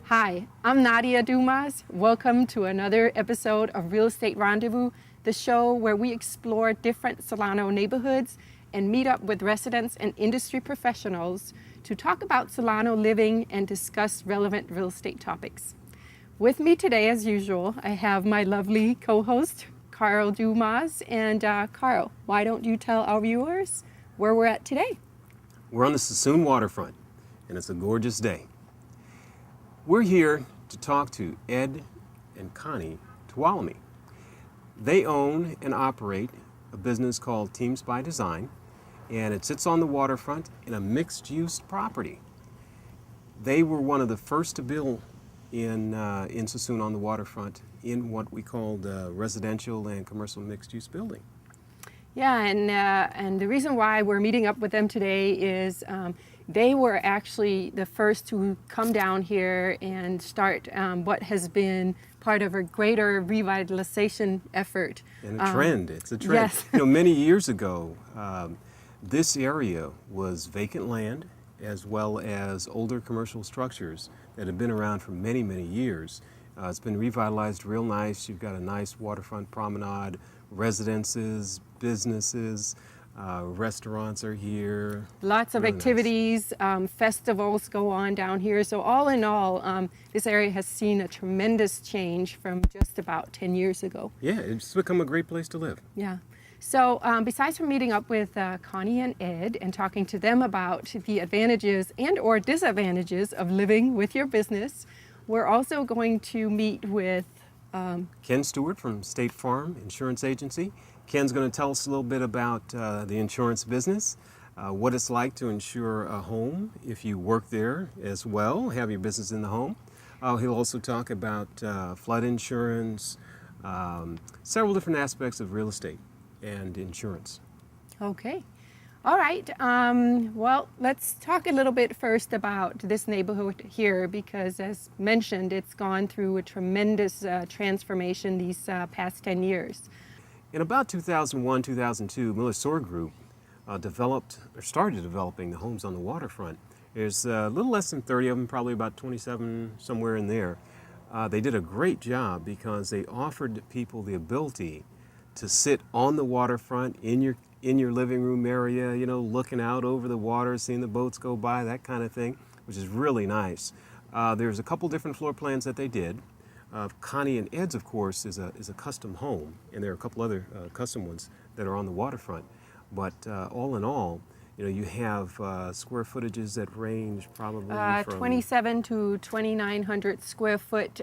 Hi, I'm Nadia Dumas. Welcome to another episode of Real Estate Rendezvous, the show where we explore different Solano neighborhoods and meet up with residents and industry professionals to talk about Solano living and discuss relevant real estate topics. With me today, as usual, I have my lovely co-host, Carl Dumas. And Carl, why don't you tell our viewers where we're at today? We're on the Suisun Waterfront, and it's a gorgeous day. We're here to talk to Ed and Connie Tuolumne. They own and operate a business called Teams by Design, and it sits on the waterfront in a mixed-use property. They were one of the first to build in Suisun on the waterfront in what we called residential and commercial mixed-use building. Yeah, and the reason why we're meeting up with them today is they were actually the first to come down here and start what has been part of a greater revitalization effort. And a trend, it's a trend. Yes. Many years ago, this area was vacant land as well as older commercial structures that have been around for many, many years. It's been revitalized real nice. You've got a nice waterfront promenade, residences, businesses, restaurants are here. Lots of really activities, festivals go on down here. So all in all, this area has seen a tremendous change from just about 10 years ago. Yeah, it's become a great place to live. Yeah. So besides from meeting up with Connie and Ed and talking to them about the advantages and or disadvantages of living with your business, we're also going to meet with Ken Stewart from State Farm Insurance Agency. Ken's going to tell us a little bit about the insurance business, what it's like to insure a home if you work there as well, have your business in the home. He'll also talk about flood insurance, several different aspects of real estate and insurance. Okay. All right. Well, let's talk a little bit first about this neighborhood here because, as mentioned, it's gone through a tremendous transformation these past 10 years. In about 2001, 2002, Miller Sword Group started developing the homes on the waterfront. There's a little less than 30 of them, probably about 27, somewhere in there. They did a great job because they offered people the ability to sit on the waterfront in your living room area, looking out over the water, seeing the boats go by, that kind of thing, which is really nice. There's a couple different floor plans that they did. Connie and Ed's, of course, is a custom home, and there are a couple other custom ones that are on the waterfront. But all in all, you have square footages that range probably from 27 to 2,900 square foot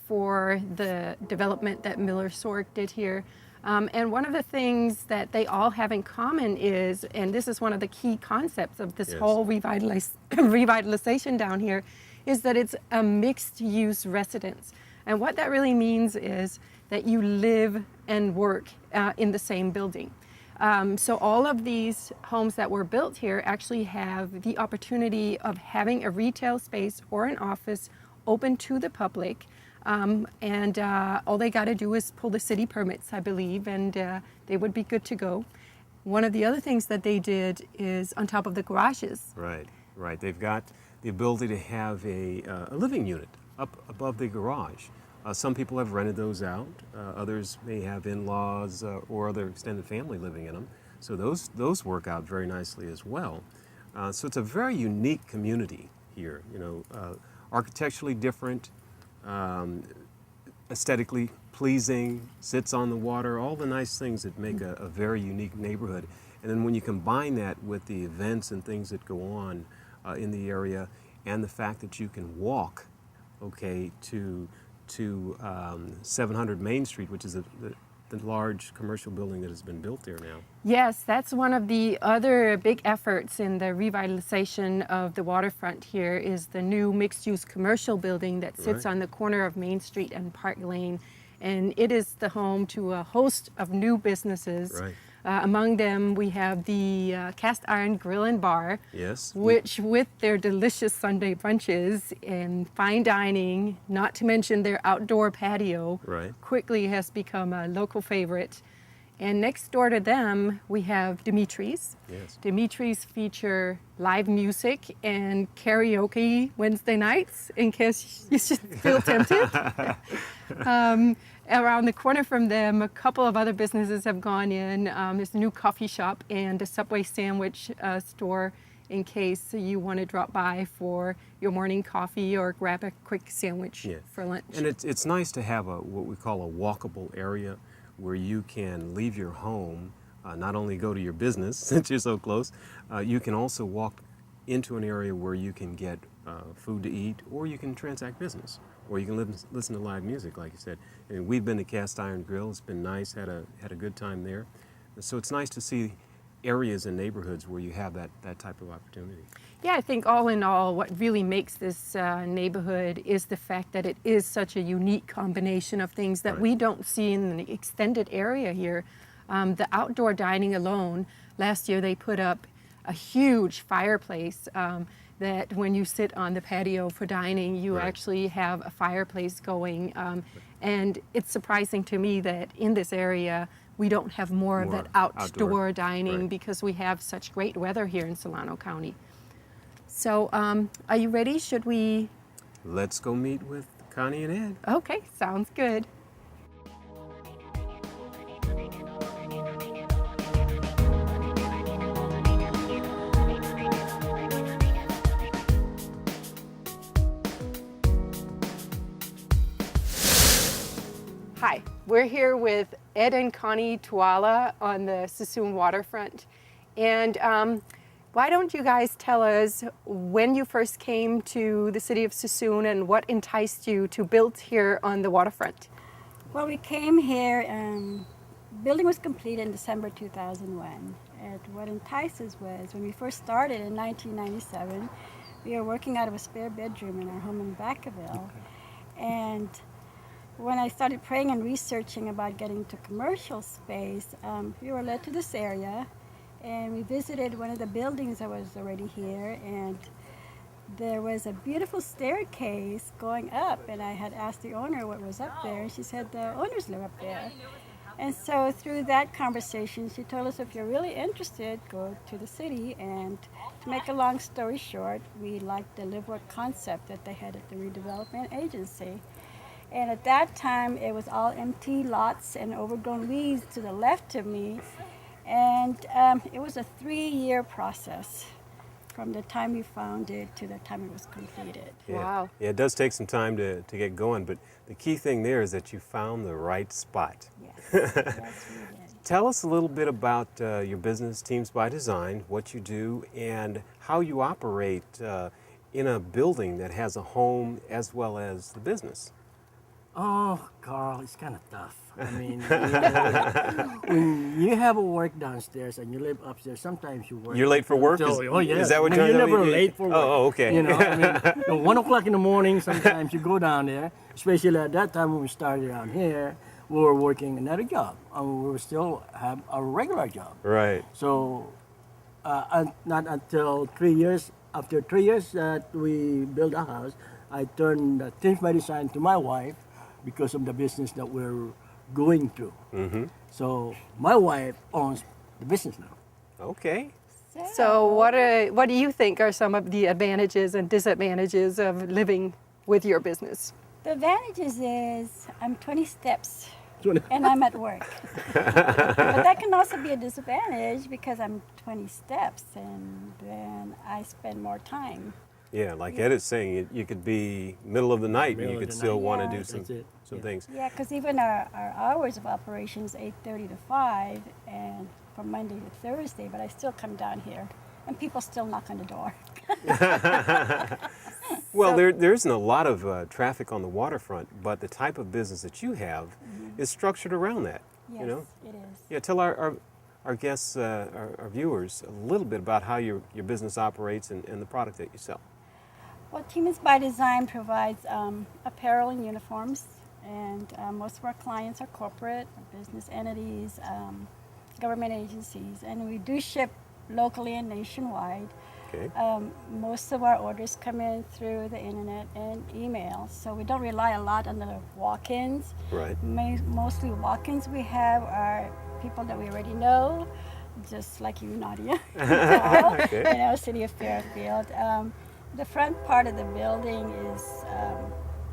for the development that Miller Sword did here. And one of the things that they all have in common is, and this is one of the key concepts of this whole revitalization down here, is that it's a mixed-use residence. And what that really means is that you live and work in the same building. So all of these homes that were built here actually have the opportunity of having a retail space or an office open to the public. And all they got to do is pull the city permits, I believe, and they would be good to go. One of the other things that they did is on top of the garages. Right. They've got the ability to have a living unit up above the garage. Some people have rented those out. Others may have in-laws or other extended family living in them. So those work out very nicely as well. So it's a very unique community here. Architecturally different, aesthetically pleasing, sits on the water, all the nice things that make a very unique neighborhood. And then when you combine that with the events and things that go on in the area, and the fact that you can walk, to 700 Main Street, which is the large commercial building that has been built there now. Yes, that's one of the other big efforts in the revitalization of the waterfront here is the new mixed-use commercial building that sits on the corner of Main Street and Park Lane. And it is the home to a host of new businesses. Right. Among them, we have the Cast Iron Grill and Bar, which with their delicious Sunday brunches and fine dining, not to mention their outdoor patio, quickly has become a local favorite. And next door to them, we have Dimitri's. Yes. Dimitri's feature live music and karaoke Wednesday nights, in case you should feel tempted. Around the corner from them, a couple of other businesses have gone in. There's a new coffee shop and a Subway sandwich store in case you want to drop by for your morning coffee or grab a quick sandwich for lunch. And it's nice to have what we call a walkable area where you can leave your home, not only go to your business since you're so close, you can also walk into an area where you can get food to eat, or you can transact business, or you can listen to live music, like you said. And we've been to Cast Iron Grill. It's been nice. Had a good time there. So it's nice to see areas and neighborhoods where you have that type of opportunity. Yeah, I think all in all, what really makes this neighborhood is the fact that it is such a unique combination of things that we don't see in the extended area here. The outdoor dining alone, last year they put up a huge fireplace that when you sit on the patio for dining, you actually have a fireplace going. And it's surprising to me that in this area, we don't have more of that outdoor dining because we have such great weather here in Solano County. So are you ready? Should we? Let's go meet with Connie and Ed. Okay, sounds good. Hi, we're here with Ed and Connie Tuala on the Suisun Waterfront. And why don't you guys tell us when you first came to the city of Suisun and what enticed you to build here on the waterfront? Well, we came here, building was completed in December 2001. And what enticed us was when we first started in 1997, we were working out of a spare bedroom in our home in Vacaville. And when I started praying and researching about getting to commercial space, we were led to this area, and we visited one of the buildings that was already here, and there was a beautiful staircase going up, and I had asked the owner what was up there, and she said the owners live up there. And so through that conversation, she told us, if you're really interested, go to the city. And to make a long story short, we liked the live-work concept that they had at the redevelopment agency. And at that time, it was all empty lots and overgrown weeds to the left of me. And it was a 3-year process from the time we found it to the time it was completed. Yeah. Wow. Yeah, it does take some time to get going, but the key thing there is that you found the right spot. Yes, yes, we did. Tell us a little bit about your business, Teams by Design, what you do, and how you operate in a building that has a home as well as the business. Oh, Carl, it's kind of tough. I mean, when you have a work downstairs and you live upstairs, sometimes you work. You're late for work? Oh, yeah. Is that what you're you're never late for work. Oh, okay. You know, I mean, 1 o'clock in the morning, sometimes you go down there, especially at that time when we started around here, we were working another job. And we were still have a regular job. Right. So, not until 3 years, after 3 years that we built a house, I turned Teams by Design to my wife because of the business that we're going through. Mm-hmm. So my wife owns the business now. Okay. So what do you think are some of the advantages and disadvantages of living with your business? The advantages is I'm 20 steps and I'm at work. But that can also be a disadvantage because I'm 20 steps and then I spend more time. Yeah, like Ed is saying, you could be middle of the night and you could still want to do some things. Yeah, because even our hours of operation is 8:30 to 5 and from Monday to Thursday, but I still come down here and people still knock on the door. Well, there isn't a lot of traffic on the waterfront, but the type of business that you have is structured around that. Yes, You know? it is. Yeah, tell our guests, our viewers, a little bit about how your business operates and the product that you sell. Well, Teams by Design provides apparel and uniforms, and most of our clients are corporate, business entities, government agencies, and we do ship locally and nationwide. Okay. Most of our orders come in through the internet and email, so we don't rely a lot on the walk-ins. Right. Mostly walk-ins we have are people that we already know, just like you, Nadia. So, Okay. you know, City of Fairfield. The front part of the building is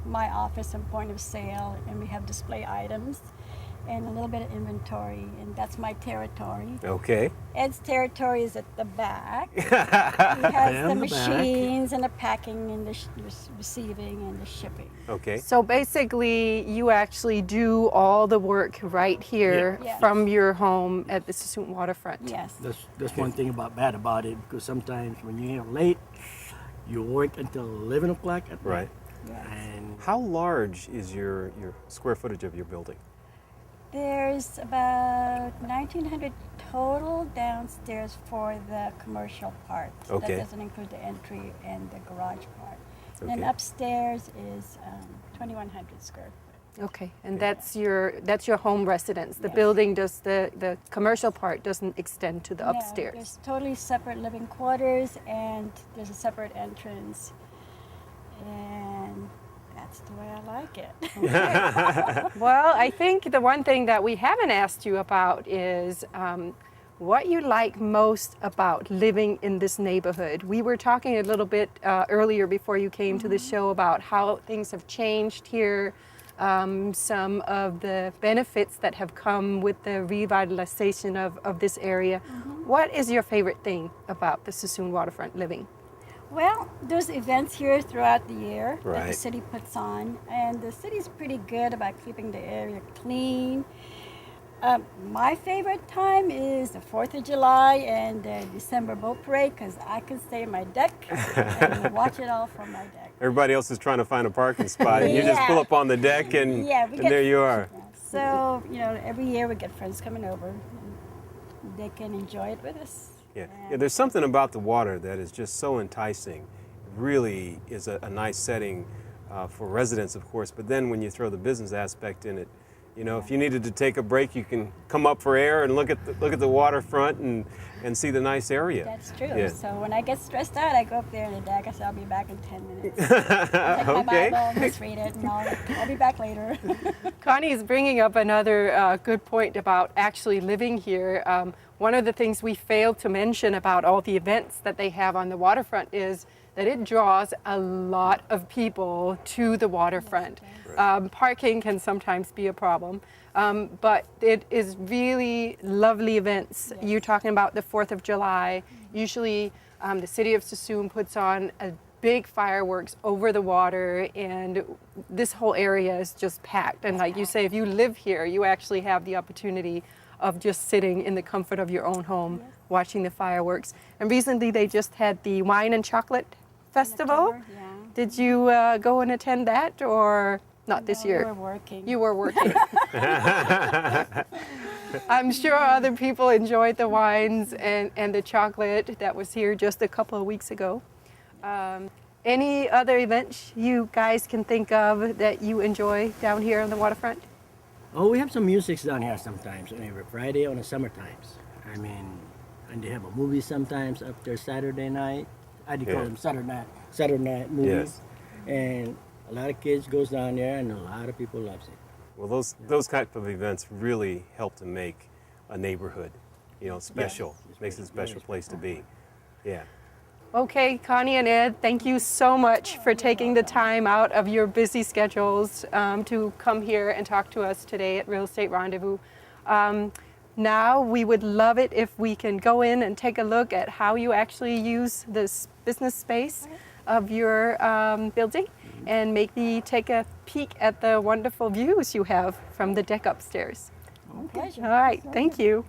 my office and point of sale, and we have display items and a little bit of inventory, and that's my territory. Okay. Ed's territory is at the back. He has the In the back. machines and the packing and the receiving and the shipping. Okay. So basically, you actually do all the work right here Yeah. Yes. from your home at the Suisun Waterfront. Yes. That's one thing bad about it, because sometimes when you're late, you work until 11 o'clock at night. Right. Yes. And How large is your square footage of your building? There's about 1,900 total downstairs for the commercial part. Okay. That doesn't include the entry and the garage part. And Okay. then upstairs is 2,100 square foot. Okay, and that's your home residence. The Yes. building does the commercial part doesn't extend to the No, upstairs. there's totally separate living quarters, and there's a separate entrance. And that's the way I like it. Well, I think the one thing that we haven't asked you about is what you like most about living in this neighborhood. We were talking a little bit earlier before you came to the show about how things have changed here, some of the benefits that have come with the revitalization of this area. What is your favorite thing about the Suisun Waterfront living? Well, there's events here throughout the year that the Right. city puts on, and the city's pretty good about keeping the area clean. My favorite time is the 4th of July and the December boat parade, because I can stay on my deck and watch it all from my deck. Everybody else is trying to find a parking spot, and you just Yeah. pull up on the deck, and, Yeah, we and get- there you are. So, you know, every year we get friends coming over, and they can enjoy it with us. Yeah, there's something about the water that is just so enticing. It really is a nice setting for residents, of course, but then when you throw the business aspect in it, you know, if you needed to take a break, you can come up for air and look at the waterfront and see the nice area. That's true. Yeah. So when I get stressed out, I go up there on the deck. I say, I'll be back in 10 minutes. Take my Okay. Bible, just read it, and I'll be back later. Connie is bringing up another good point about actually living here. One of the things we failed to mention about all the events that they have on the waterfront is that it draws a lot of people to the waterfront. Parking can sometimes be a problem, but it is really lovely events. Yes. You're talking about the 4th of July. Usually the city of Suisun puts on a big fireworks over the water, and this whole area is just packed. And like you say, if you live here, you actually have the opportunity of just sitting in the comfort of your own home, watching the fireworks. And recently they just had the Wine and Chocolate Festival. October, yeah. Did you go and attend that, or not this No, year? We're working. You were working. I'm sure other people enjoyed the wines and the chocolate that was here just a couple of weeks ago. Any other events you guys can think of that you enjoy down here on the waterfront? oh, we have some music down here sometimes, every Friday on the summer times. I mean, and they have a movie sometimes after Saturday night. I do call Yeah. them Saturday night movies. Yes. And a lot of kids goes down there, and a lot of people loves it. Well, those type of events really help to make a neighborhood, you know, special. Makes it a special place to be. Yeah. Okay, Connie and Ed, thank you so much for taking the time out of your busy schedules to come here and talk to us today at Real Estate Rendezvous. Now, we would love it if we can go in and take a look at how you actually use this business space of your building, and maybe take a peek at the wonderful views you have from the deck upstairs. Pleasure. All right, thank you.